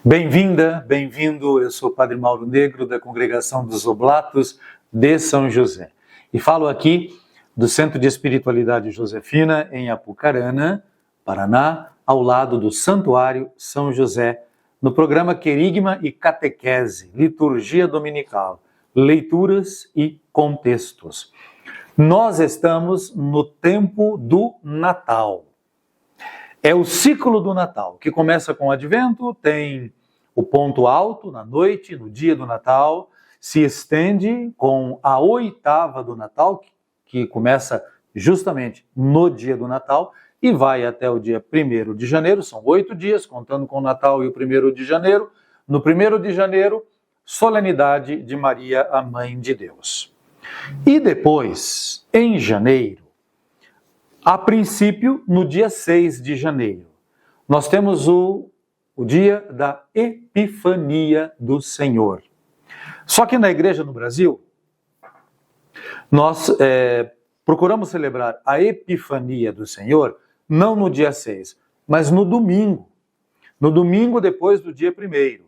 Bem-vinda, bem-vindo, eu sou o Padre Mauro Negro da Congregação dos Oblatos de São José e falo aqui do Centro de Espiritualidade Josefina em Apucarana, Paraná, ao lado do Santuário São José, no programa Querigma e Catequese, Liturgia Dominical, Leituras e Contextos. Nós estamos no tempo do Natal. É o ciclo do Natal, que começa com o Advento, tem o ponto alto na noite, no dia do Natal, se estende com a oitava do Natal, que começa justamente no dia do Natal, e vai até o dia 1º de janeiro, são 8 dias, contando com o Natal e o 1º de janeiro. No 1º de janeiro, solenidade de Maria, a Mãe de Deus. E depois, em janeiro, a princípio, no dia 6 de janeiro, nós temos o dia da Epifania do Senhor. Só que na igreja no Brasil, nós procuramos celebrar a Epifania do Senhor não no dia 6, mas no domingo. No domingo depois do dia 1º.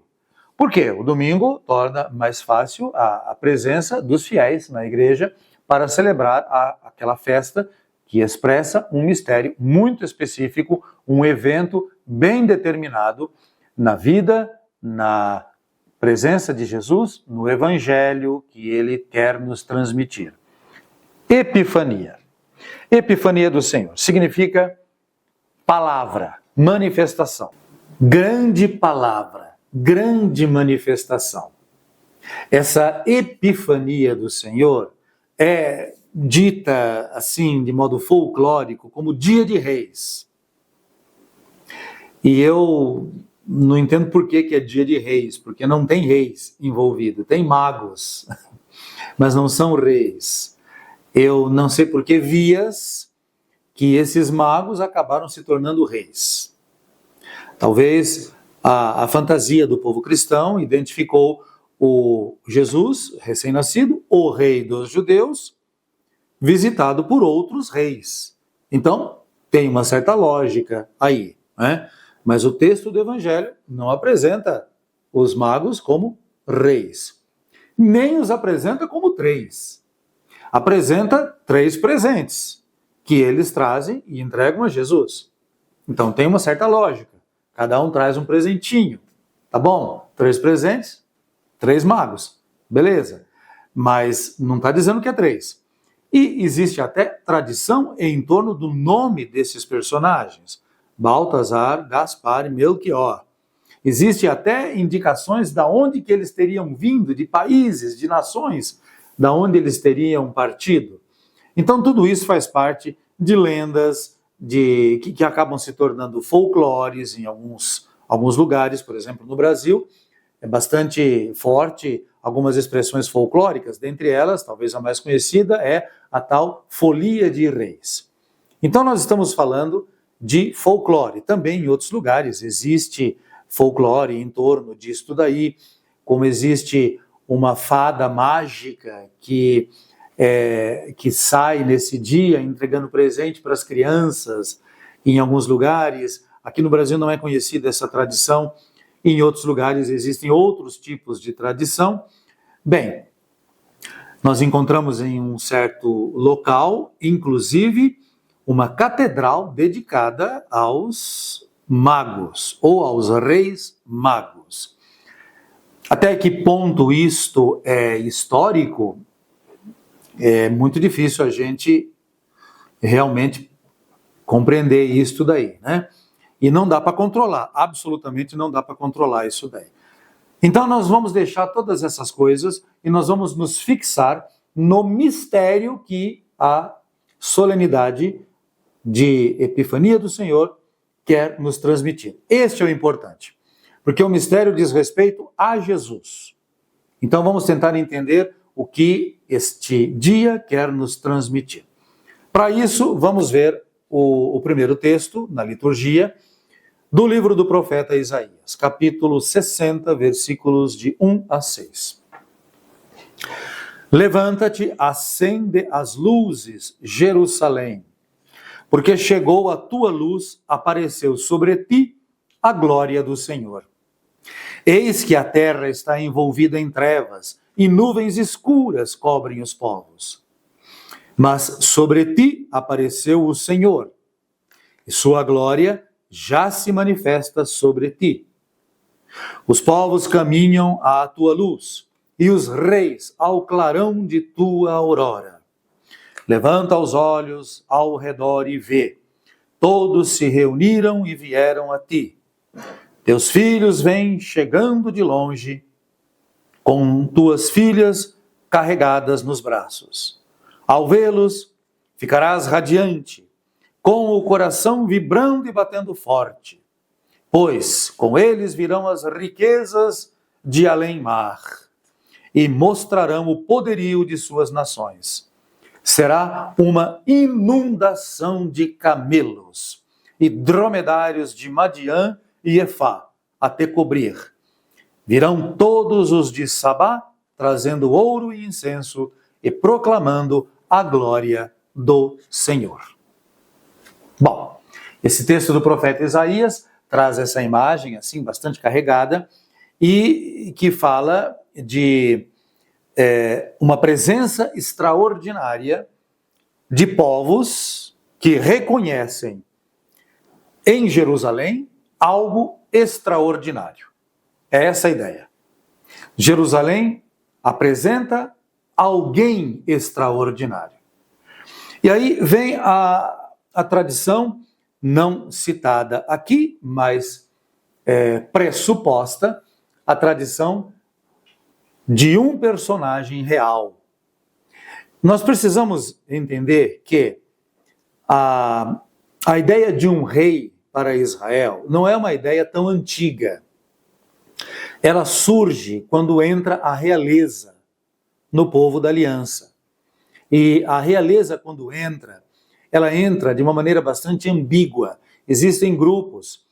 Por quê? O domingo torna mais fácil a presença dos fiéis na igreja para celebrar aquela festa que expressa um mistério muito específico, um evento bem determinado na vida, na presença de Jesus, no Evangelho que ele quer nos transmitir. Epifania. Epifania do Senhor significa palavra, manifestação. Grande palavra, grande manifestação. Essa Epifania do Senhor é dita assim, de modo folclórico, como Dia de Reis. E eu não entendo por que é Dia de Reis, porque não tem reis envolvido, tem magos, mas não são reis. Eu não sei por que vias que esses magos acabaram se tornando reis. Talvez a fantasia do povo cristão identificou o Jesus, recém-nascido, o rei dos judeus, visitado por outros reis. Então, tem uma certa lógica aí, né? Mas o texto do Evangelho não apresenta os magos como reis, nem os apresenta como três. Apresenta 3 presentes, que eles trazem e entregam a Jesus. Então, tem uma certa lógica. Cada um traz um presentinho. Tá bom? 3 presentes, 3 magos. Beleza. Mas não está dizendo que é 3. E existe até tradição em torno do nome desses personagens. Baltazar, Gaspar e Melquior. Existe até indicações de onde que eles teriam vindo, de países, de nações, de onde eles teriam partido. Então tudo isso faz parte de lendas que acabam se tornando folclores em alguns lugares, por exemplo, no Brasil. É bastante forte algumas expressões folclóricas, dentre elas, talvez a mais conhecida, é a tal Folia de Reis. Então nós estamos falando de folclore. Também em outros lugares existe folclore em torno disto daí, como existe uma fada mágica que sai nesse dia entregando presente para as crianças em alguns lugares. Aqui no Brasil não é conhecida essa tradição. Em outros lugares existem outros tipos de tradição. Bem, nós encontramos em um certo local, inclusive, uma catedral dedicada aos magos, ou aos reis magos. Até que ponto isto é histórico, é muito difícil a gente realmente compreender isso daí, né? E não dá para controlar, absolutamente não dá para controlar isso daí. Então nós vamos deixar todas essas coisas e nós vamos nos fixar no mistério que a solenidade de Epifania do Senhor quer nos transmitir. Este é o importante, porque o mistério diz respeito a Jesus. Então vamos tentar entender o que este dia quer nos transmitir. Para isso, vamos ver o primeiro texto na liturgia do livro do profeta Isaías, capítulo 60, versículos de 1 a 6. Levanta-te, acende as luzes, Jerusalém, porque chegou a tua luz, apareceu sobre ti a glória do Senhor. Eis que a terra está envolvida em trevas, e nuvens escuras cobrem os povos. Mas sobre ti apareceu o Senhor, e sua glória já se manifesta sobre ti. Os povos caminham à tua luz, e os reis ao clarão de tua aurora. Levanta os olhos ao redor e vê. Todos se reuniram e vieram a ti. Teus filhos vêm chegando de longe, com tuas filhas carregadas nos braços. Ao vê-los, ficarás radiante, com o coração vibrando e batendo forte, pois com eles virão as riquezas de além-mar e mostrarão o poderio de suas nações. Será uma inundação de camelos e dromedários de Madiã e Efá, até cobrir. Virão todos os de Sabá, trazendo ouro e incenso e proclamando a glória do Senhor. Bom, esse texto do profeta Isaías traz essa imagem assim bastante carregada e que fala de uma presença extraordinária de povos que reconhecem em Jerusalém algo extraordinário. É essa a ideia. Jerusalém apresenta alguém extraordinário. E aí vem a tradição, não citada aqui, mas pressuposta, a tradição de um personagem real. Nós precisamos entender que a ideia de um rei para Israel não é uma ideia tão antiga. Ela surge quando entra a realeza no povo da aliança. E a realeza, quando entra, ela entra de uma maneira bastante ambígua. Existem grupos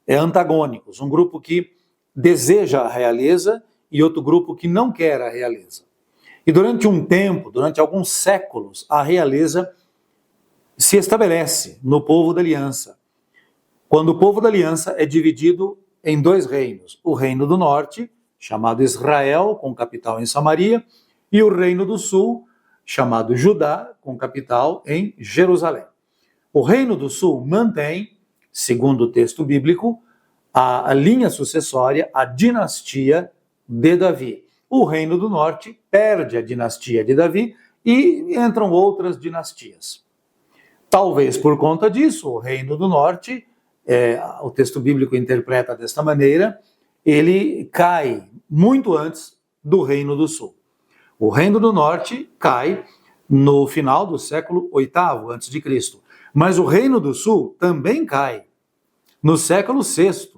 antagônicos, um grupo que deseja a realeza e outro grupo que não quer a realeza. E durante um tempo, durante alguns séculos, a realeza se estabelece no povo da aliança, quando o povo da aliança é dividido em dois reinos. O reino do norte, chamado Israel, com capital em Samaria, e o reino do sul, chamado Judá, com capital em Jerusalém. O reino do sul mantém, segundo o texto bíblico, a linha sucessória, a dinastia de Davi. O reino do norte perde a dinastia de Davi e entram outras dinastias. Talvez por conta disso, o reino do norte, o texto bíblico interpreta desta maneira, ele cai muito antes do reino do sul. O reino do norte cai no final do século VIII a.C., mas o reino do sul também cai no século VI,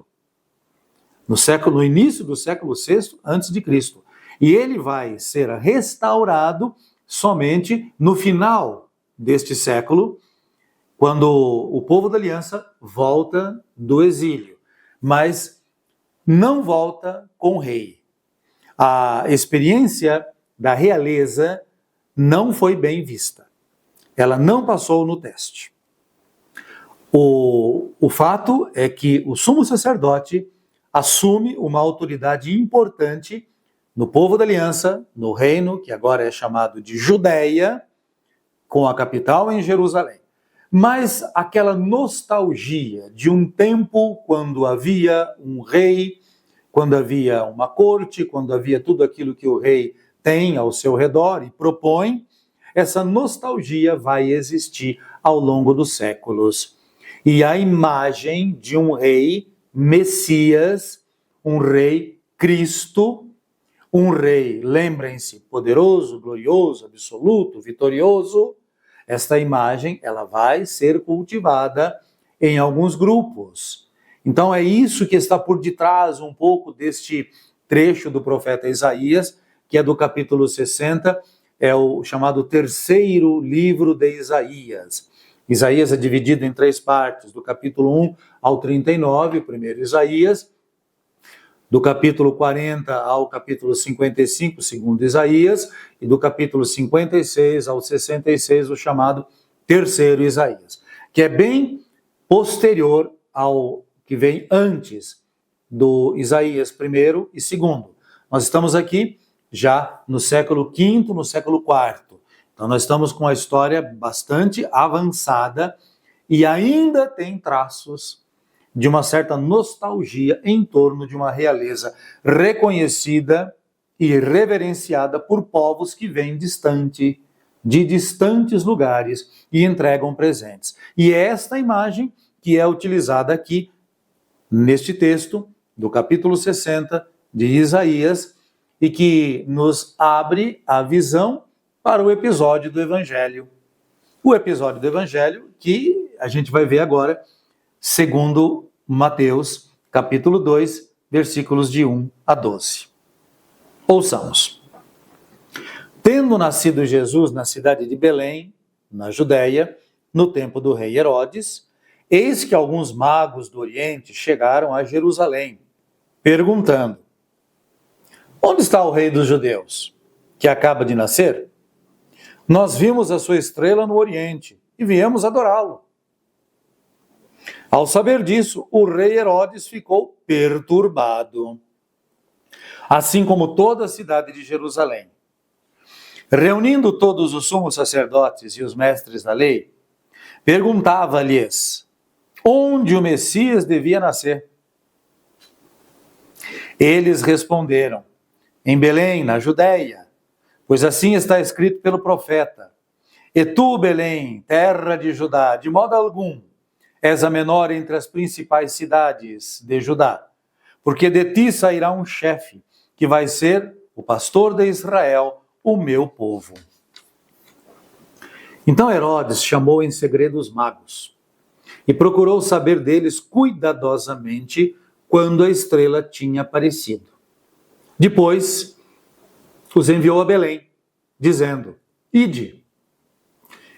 no início do século VI a.C., e ele vai ser restaurado somente no final deste século, quando o povo da aliança volta do exílio, mas não volta com o rei. A experiência da realeza não foi bem vista. Ela não passou no teste. O fato é que o sumo sacerdote assume uma autoridade importante no povo da aliança, no reino, que agora é chamado de Judéia, com a capital em Jerusalém. Mas aquela nostalgia de um tempo quando havia um rei, quando havia uma corte, quando havia tudo aquilo que o rei tem ao seu redor e propõe, essa nostalgia vai existir ao longo dos séculos. E a imagem de um rei Messias, um rei Cristo, um rei, lembrem-se, poderoso, glorioso, absoluto, vitorioso, esta imagem ela vai ser cultivada em alguns grupos. Então é isso que está por detrás um pouco deste trecho do profeta Isaías, que é do capítulo 60, é o chamado terceiro livro de Isaías. Isaías é dividido em 3 partes, do capítulo 1 ao 39, o primeiro Isaías, do capítulo 40 ao capítulo 55, segundo Isaías, e do capítulo 56 ao 66, o chamado terceiro Isaías, que é bem posterior ao que vem antes do Isaías primeiro e segundo. Nós estamos aqui já no século V, no século IV. Então nós estamos com a história bastante avançada e ainda tem traços de uma certa nostalgia em torno de uma realeza reconhecida e reverenciada por povos que vêm de distantes lugares e entregam presentes. E é esta imagem que é utilizada aqui neste texto do capítulo 60 de Isaías e que nos abre a visão para o episódio do Evangelho. O episódio do Evangelho que a gente vai ver agora, segundo Mateus, capítulo 2, versículos de 1 a 12. Ouçamos. Tendo nascido Jesus na cidade de Belém, na Judéia, no tempo do rei Herodes, eis que alguns magos do Oriente chegaram a Jerusalém, perguntando: onde está o rei dos judeus, que acaba de nascer? Nós vimos a sua estrela no Oriente e viemos adorá-lo. Ao saber disso, o rei Herodes ficou perturbado, assim como toda a cidade de Jerusalém. Reunindo todos os sumos sacerdotes e os mestres da lei, perguntava-lhes onde o Messias devia nascer. Eles responderam: em Belém, na Judéia, pois assim está escrito pelo profeta: e tu, Belém, terra de Judá, de modo algum és a menor entre as principais cidades de Judá, porque de ti sairá um chefe, que vai ser o pastor de Israel, o meu povo. Então Herodes chamou em segredo os magos e procurou saber deles cuidadosamente quando a estrela tinha aparecido. Depois os enviou a Belém, dizendo: ide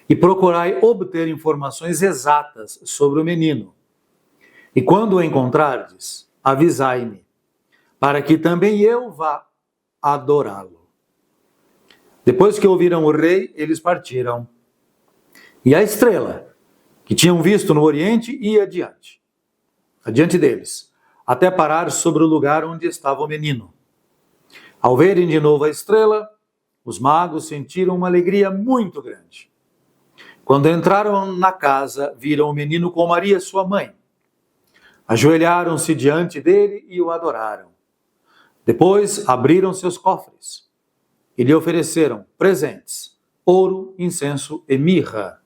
e procurai obter informações exatas sobre o menino. E quando o encontrardes, avisai-me, para que também eu vá adorá-lo. Depois que ouviram o rei, eles partiram. E a estrela, que tinham visto no Oriente, ia adiante deles, até parar sobre o lugar onde estava o menino. Ao verem de novo a estrela, os magos sentiram uma alegria muito grande. Quando entraram na casa, viram o menino com Maria, sua mãe. Ajoelharam-se diante dele e o adoraram. Depois abriram seus cofres e lhe ofereceram presentes, ouro, incenso e mirra.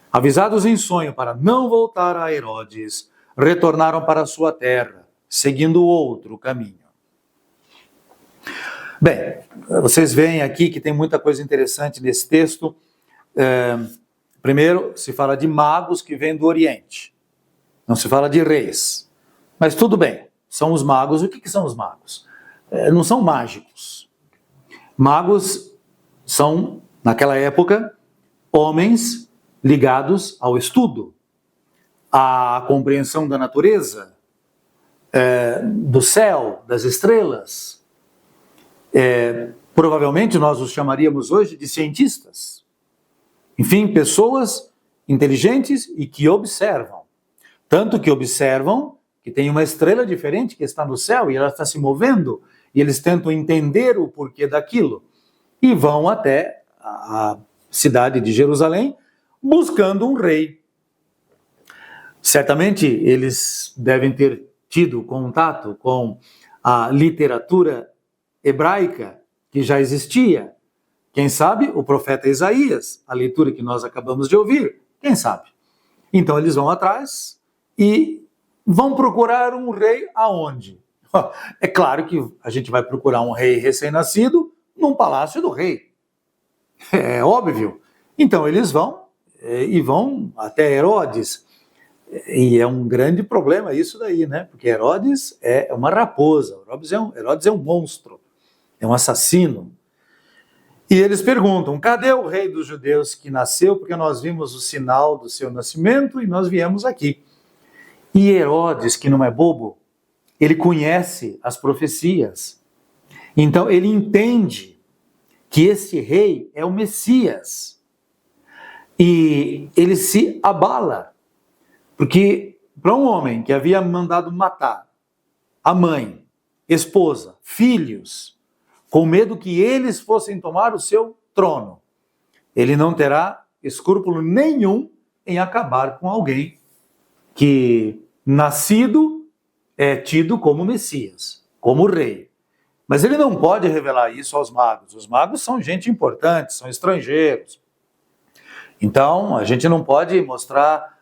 Avisados em sonho para não voltar a Herodes, retornaram para sua terra, seguindo outro caminho. Bem, vocês veem aqui que tem muita coisa interessante nesse texto. Primeiro, se fala de magos que vêm do Oriente. Não se fala de reis. Mas tudo bem, são os magos. O que são os magos? Não são mágicos. Magos são, naquela época, homens ligados ao estudo, à compreensão da natureza, do céu, das estrelas. Provavelmente nós os chamaríamos hoje de cientistas. Enfim, pessoas inteligentes e que observam. Tanto que observam que tem uma estrela diferente que está no céu e ela está se movendo, e eles tentam entender o porquê daquilo. E vão até a cidade de Jerusalém buscando um rei. Certamente eles devem ter tido contato com a literatura hebraica que já existia. Quem sabe o profeta Isaías, a leitura que nós acabamos de ouvir, quem sabe? Então eles vão atrás e vão procurar um rei aonde? É claro que a gente vai procurar um rei recém-nascido num palácio do rei. É óbvio. Então eles vão e vão até Herodes. E é um grande problema isso daí, né? Porque Herodes é uma raposa, Herodes é um monstro, é um assassino. E eles perguntam, cadê o rei dos judeus que nasceu? Porque nós vimos o sinal do seu nascimento e nós viemos aqui. E Herodes, que não é bobo, ele conhece as profecias. Então ele entende que esse rei é o Messias. E ele se abala. Porque para um homem que havia mandado matar a mãe, esposa, filhos, com medo que eles fossem tomar o seu trono, ele não terá escrúpulo nenhum em acabar com alguém que, nascido, é tido como Messias, como rei. Mas ele não pode revelar isso aos magos. Os magos são gente importante, são estrangeiros. Então, a gente não pode mostrar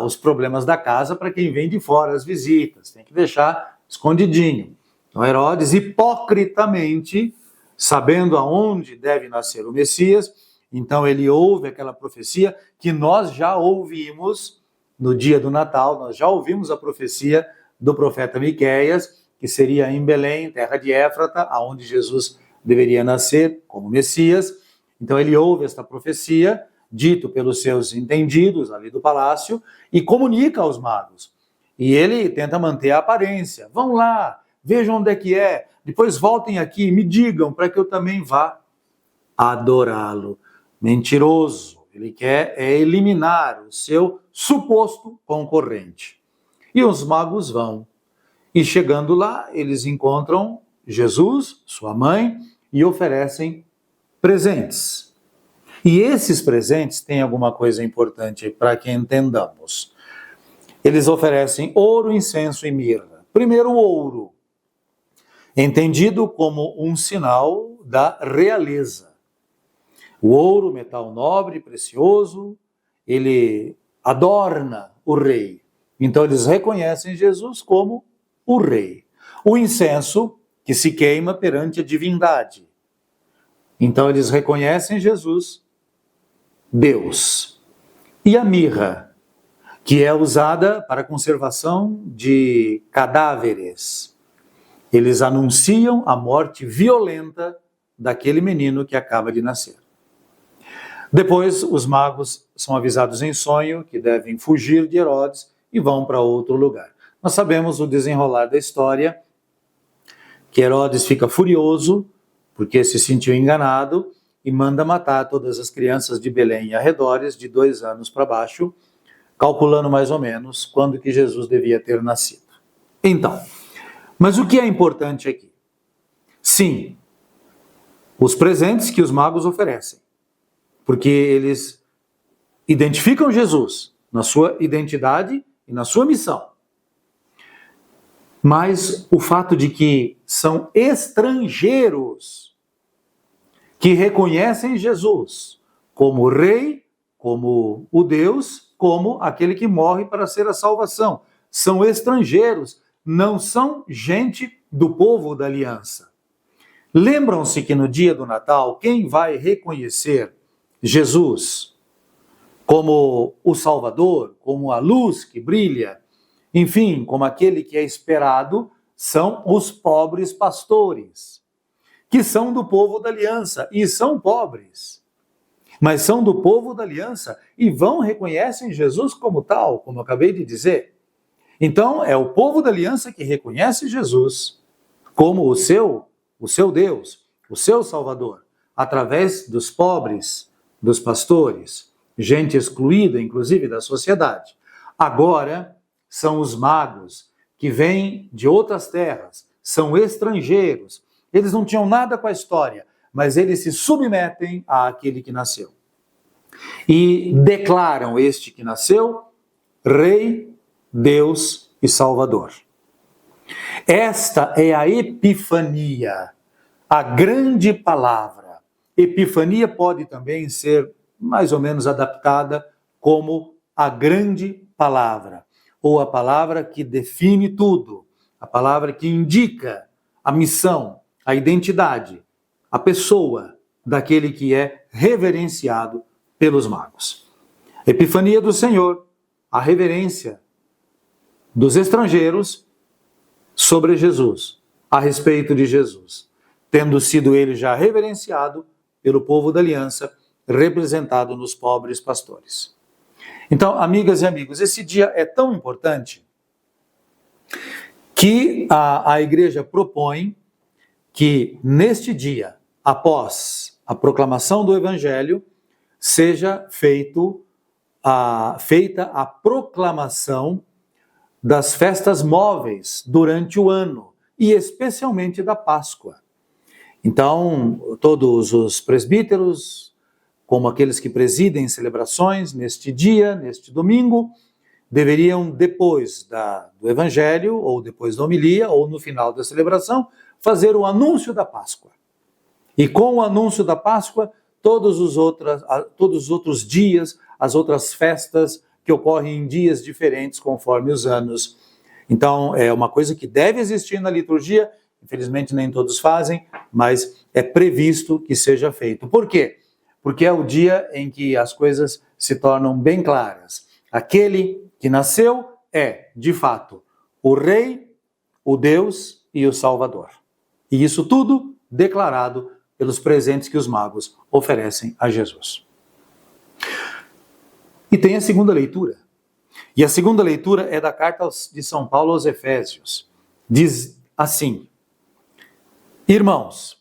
os problemas da casa para quem vem de fora, as visitas. Tem que deixar escondidinho. Então, Herodes, hipocritamente, sabendo aonde deve nascer o Messias, então ele ouve aquela profecia que nós já ouvimos no dia do Natal, nós já ouvimos a profecia do profeta Miqueias, que seria em Belém, terra de Éfrata, aonde Jesus deveria nascer como Messias. Então ele ouve esta profecia, dito pelos seus entendidos ali do palácio, e comunica aos magos. E ele tenta manter a aparência. Vão lá, vejam onde é que é, depois voltem aqui e me digam para que eu também vá adorá-lo. Mentiroso, ele quer eliminar o seu suposto concorrente. E os magos vão. E chegando lá, eles encontram Jesus, sua mãe, e oferecem presentes. E esses presentes têm alguma coisa importante para que entendamos. Eles oferecem ouro, incenso e mirra. Primeiro, o ouro, entendido como um sinal da realeza. O ouro, metal nobre, precioso, ele adorna o rei. Então eles reconhecem Jesus como o rei. O incenso, que se queima perante a divindade. Então eles reconhecem Jesus, Deus. E a mirra, que é usada para a conservação de cadáveres. Eles anunciam a morte violenta daquele menino que acaba de nascer. Depois, os magos são avisados em sonho que devem fugir de Herodes e vão para outro lugar. Nós sabemos o desenrolar da história, que Herodes fica furioso porque se sentiu enganado e manda matar todas as crianças de Belém e arredores de 2 anos para baixo, calculando mais ou menos quando que Jesus devia ter nascido. Então, mas o que é importante aqui? Sim, os presentes que os magos oferecem, porque eles identificam Jesus na sua identidade e na sua missão. Mas o fato de que são estrangeiros que reconhecem Jesus como rei, como o Deus, como aquele que morre para ser a salvação. São estrangeiros, não são gente do povo da aliança. Lembram-se que no dia do Natal, quem vai reconhecer Jesus como o Salvador, como a luz que brilha, enfim, como aquele que é esperado, são os pobres pastores, que são do povo da aliança, e são pobres, mas são do povo da aliança, e reconhecem Jesus como tal, como eu acabei de dizer. Então, é o povo da aliança que reconhece Jesus como o seu Deus, o seu Salvador, através dos pobres, dos pastores, gente excluída, inclusive, da sociedade. Agora, são os magos que vêm de outras terras, são estrangeiros, eles não tinham nada com a história, mas eles se submetem àquele que nasceu. E declaram este que nasceu, Rei, Deus e Salvador. Esta é a epifania, a grande palavra. Epifania pode também ser mais ou menos adaptada como a grande palavra, ou a palavra que define tudo, a palavra que indica a missão, a identidade, a pessoa daquele que é reverenciado pelos magos. Epifania do Senhor, a reverência dos estrangeiros sobre Jesus, a respeito de Jesus, tendo sido ele já reverenciado pelo povo da aliança, representado nos pobres pastores. Então, amigas e amigos, esse dia é tão importante que a igreja propõe que neste dia, após a proclamação do Evangelho, seja feita a proclamação das festas móveis durante o ano, e especialmente da Páscoa. Então, todos os presbíteros, como aqueles que presidem celebrações neste dia, neste domingo, deveriam, depois do Evangelho, ou depois da homilia, ou no final da celebração, fazer o anúncio da Páscoa. E com o anúncio da Páscoa, todos os outros dias, as outras festas que ocorrem em dias diferentes conforme os anos. Então, é uma coisa que deve existir na liturgia, infelizmente nem todos fazem, mas é previsto que seja feito. Por quê? Porque é o dia em que as coisas se tornam bem claras. Aquele que nasceu é, de fato, o Rei, o Deus e o Salvador. E isso tudo declarado pelos presentes que os magos oferecem a Jesus. E tem a segunda leitura. E a segunda leitura é da carta de São Paulo aos Efésios. Diz assim: Irmãos,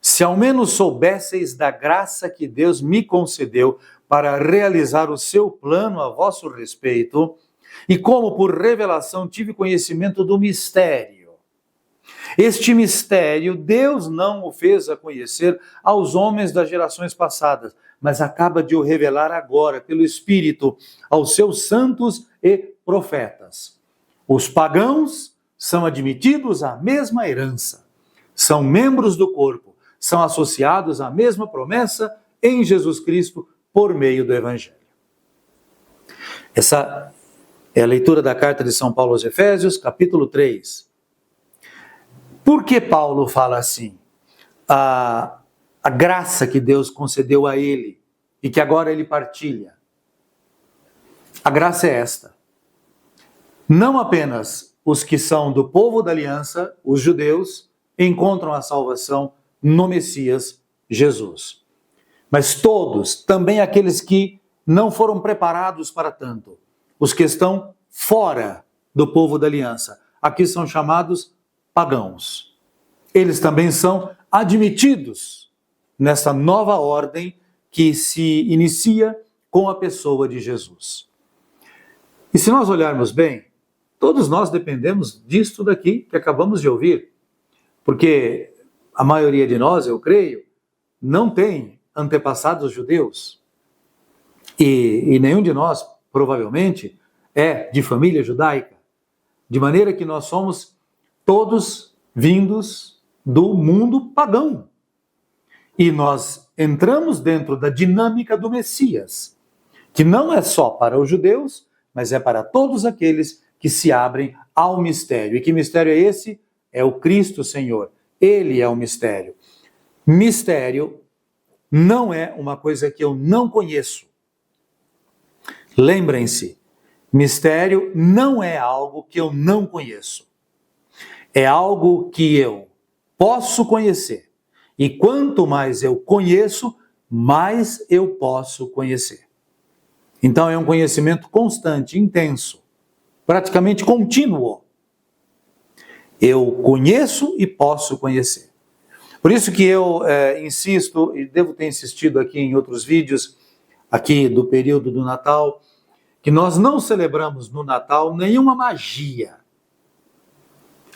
se ao menos soubesseis da graça que Deus me concedeu para realizar o seu plano a vosso respeito, e como por revelação tive conhecimento do mistério. Este mistério Deus não o fez a conhecer aos homens das gerações passadas, mas acaba de o revelar agora pelo Espírito aos seus santos e profetas. Os pagãos são admitidos à mesma herança, são membros do corpo, são associados à mesma promessa em Jesus Cristo por meio do Evangelho. Essa é a leitura da carta de São Paulo aos Efésios, capítulo 3. Por que Paulo fala assim? A graça que Deus concedeu a ele e que agora ele partilha. A graça é esta. Não apenas os que são do povo da aliança, os judeus, encontram a salvação no Messias Jesus. Mas todos, também aqueles que não foram preparados para tanto, os que estão fora do povo da aliança, aqui são chamados pagãos. Eles também são admitidos nessa nova ordem que se inicia com a pessoa de Jesus. E se nós olharmos bem, todos nós dependemos disto daqui que acabamos de ouvir, porque a maioria de nós, eu creio, não tem antepassados judeus, e nenhum de nós, provavelmente, é de família judaica, de maneira que nós somos todos vindos do mundo pagão. E nós entramos dentro da dinâmica do Messias, que não é só para os judeus, mas é para todos aqueles que se abrem ao mistério. E que mistério é esse? É o Cristo Senhor. Ele é o mistério. Mistério não é uma coisa que eu não conheço. Lembrem-se, mistério não é algo que eu não conheço. É algo que eu posso conhecer. E quanto mais eu conheço, mais eu posso conhecer. Então é um conhecimento constante, intenso, praticamente contínuo. Eu conheço e posso conhecer. Por isso que eu insisto, e devo ter insistido aqui em outros vídeos, aqui do período do Natal, que nós não celebramos no Natal nenhuma magia.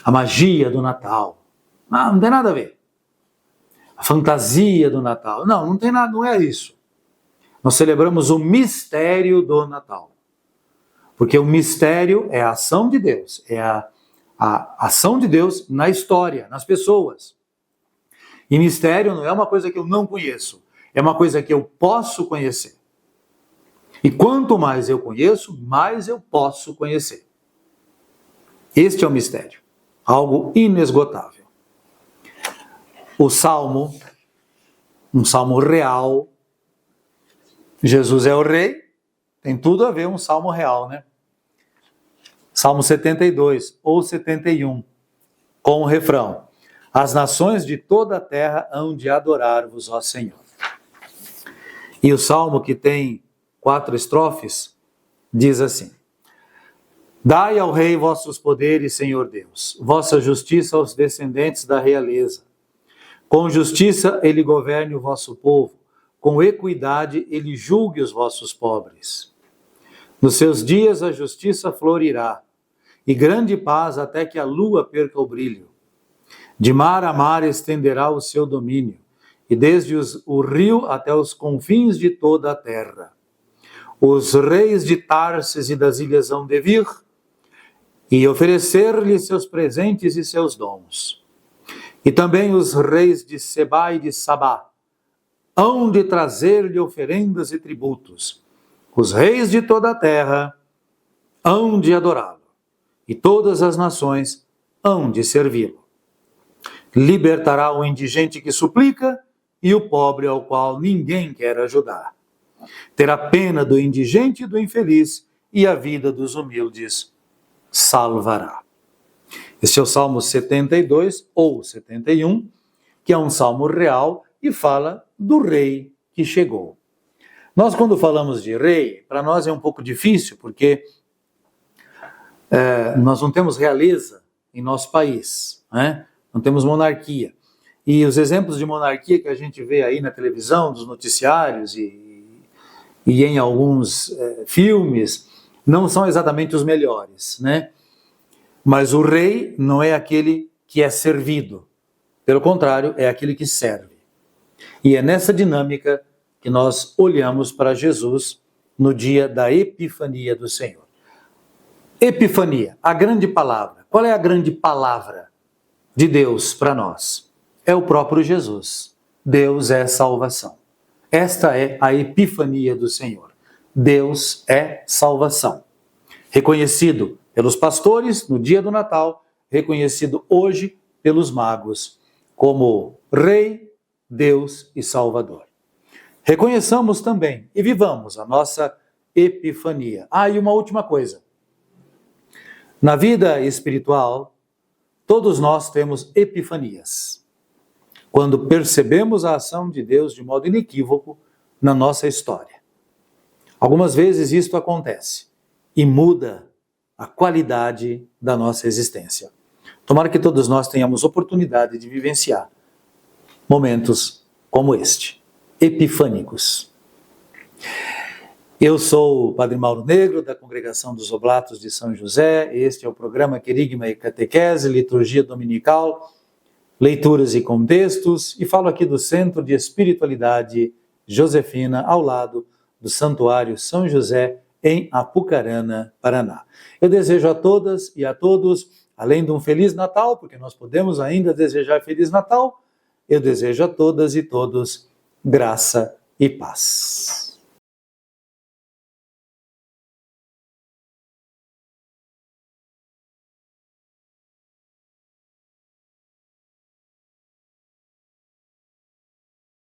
A magia do Natal. Não tem nada a ver. A fantasia do Natal. Não tem nada, não é isso. Nós celebramos o mistério do Natal. Porque o mistério é a ação de Deus, é a ação de Deus na história, nas pessoas. E mistério não é uma coisa que eu não conheço, é uma coisa que eu posso conhecer. E quanto mais eu conheço, mais eu posso conhecer. Este é o mistério, algo inesgotável. O Salmo, um salmo real, Jesus é o rei, tem tudo a ver um salmo real, né? Salmo 72 ou 71, com o refrão: as nações de toda a terra hão de adorar-vos, ó Senhor. E o salmo, que tem 4 estrofes, diz assim: dai ao rei vossos poderes, Senhor Deus, vossa justiça aos descendentes da realeza. Com justiça ele governe o vosso povo, com equidade ele julgue os vossos pobres. Nos seus dias a justiça florirá, e grande paz até que a lua perca o brilho. De mar a mar estenderá o seu domínio, e desde o rio até os confins de toda a terra. Os reis de Tarses e das ilhas hão de vir, e oferecer-lhe seus presentes e seus dons. E também os reis de Sebá e de Sabá hão de trazer-lhe oferendas e tributos. Os reis de toda a terra hão de adorá-lo, e todas as nações hão de servi-lo. Libertará o indigente que suplica e o pobre ao qual ninguém quer ajudar. Terá pena do indigente e do infeliz, e a vida dos humildes salvará. Este é o Salmo 72 ou 71, que é um salmo real e fala do rei que chegou. Nós, quando falamos de rei, para nós é um pouco difícil, porque nós não temos realeza em nosso país, né? Não temos monarquia. E os exemplos de monarquia que a gente vê aí na televisão, dos noticiários e em alguns filmes, não são exatamente os melhores, né? Mas o rei não é aquele que é servido. Pelo contrário, é aquele que serve. E é nessa dinâmica que nós olhamos para Jesus no dia da Epifania do Senhor. Epifania, a grande palavra. Qual é a grande palavra de Deus para nós? É o próprio Jesus. Deus é salvação. Esta é a Epifania do Senhor. Deus é salvação. Reconhecido pelos pastores no dia do Natal, reconhecido hoje pelos magos como Rei, Deus e Salvador. Reconheçamos também e vivamos a nossa Epifania. E uma última coisa. Na vida espiritual, todos nós temos epifanias. Quando percebemos a ação de Deus de modo inequívoco na nossa história. Algumas vezes isto acontece e muda a qualidade da nossa existência. Tomara que todos nós tenhamos oportunidade de vivenciar momentos como este, epifânicos. Eu sou o Padre Mauro Negro, da Congregação dos Oblatos de São José. Este é o programa Querigma e Catequese, Liturgia Dominical, Leituras e Contextos, e falo aqui do Centro de Espiritualidade Josefina, ao lado do Santuário São José, em Apucarana, Paraná. Eu desejo a todas e a todos, além de um Feliz Natal, porque nós podemos ainda desejar Feliz Natal, eu desejo a todas e todos graça e paz.